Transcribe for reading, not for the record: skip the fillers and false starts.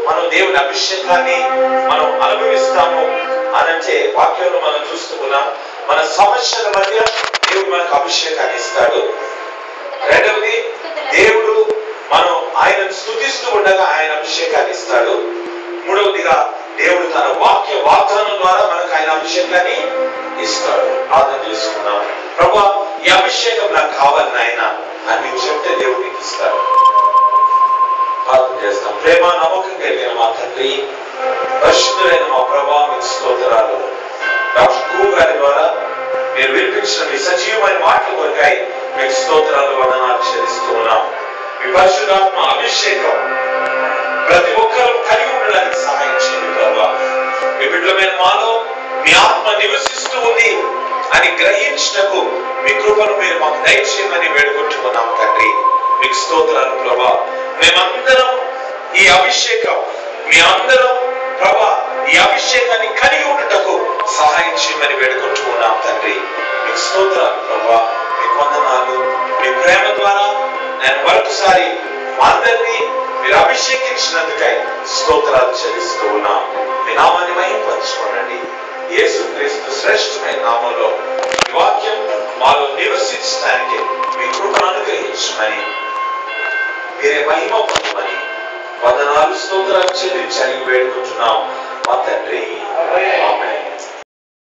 మనం దేవుని అభిషేకాన్ని మనం అనుభవిస్తాము అనంటే వాక్యంలో మనం చూస్తూ ఉన్నాం. మన సమస్యల మధ్య దేవుడు మనకు అభిషేకాన్ని ఇస్తాడు. రెండవది, దేవుడు మనం ఆయనను స్తుతిస్తూ ఉండగా ఆయన అభిషేకాన్ని ఇస్తాడు. మూడవదిగా, దేవుడు తన వాగ్దానం ద్వారా మనకు ఆయన అభిషేకాన్ని ఇస్తాడు. ప్రార్థన చేసుకున్నాం. ప్రభువా, ఈ అభిషేకం నాకు కావాలి నాయన అని నీవు చెప్తే దేవుడు నీకు ఇస్తాడు. ప్రార్థన చేస్తాం. ప్రేమ నమ్మకం కలిగిన మా తండ్రి, పరిశుద్ధులైన మా ప్రభువా, మీకు స్తోత్రాలు. డాక్టర్ కు గారి ద్వారా మీరు వినిపించిన మీ సజీవమైన మాటల కొరకై మీకు స్తోత్రాలు, వందనాలు చెల్లిస్తూ ఉన్నాం. మీ పరిశుద్ధాత్మ అభిషేకం ప్రతి ఒక్కరూ కలిగి ఉండడానికి సహాయం చేయండి ప్రభువా. మీ బిడ్డలమైన మాలో మీ ఆత్మ నివసిస్తూ ఉంది అని గ్రహించటకు మీ కృపను మీరు మాకు దయచేయమని వేడుకుంటున్నాం తండ్రి. మీకు స్తోత్రాలు ప్రభువా. మేమందరం ఈ అభిషేకం, మీ అందరం ప్రభువా ఈ అభిషేకాన్ని కలిగి ఉండటకు సహాయం చేయమని వేడుకుంటున్నాం తండ్రి. మీకు స్తోత్రాలు ప్రభువా. మీకు వందనాలు. మీ ప్రేమ ద్వారా నేను మరొకసారి అందరినీ మీరు అభిషేకించినందుకై స్తోత్రాలు చెల్లిస్తూ ఉన్నాం. మీ నామాన్ని మహిమపరచుకోనండి. యేసుక్రీస్తు శ్రేష్టమైన నామంలో ఈ వాక్యం మాలో నివసించడానికి మీ కృపను అనుగ్రహించమని, మీరే మహిమ పొందమని వందనాలు స్తోత్రాలు చెల్లించి వేడుకుంటున్నాం మా తండ్రి. ఆమేన్.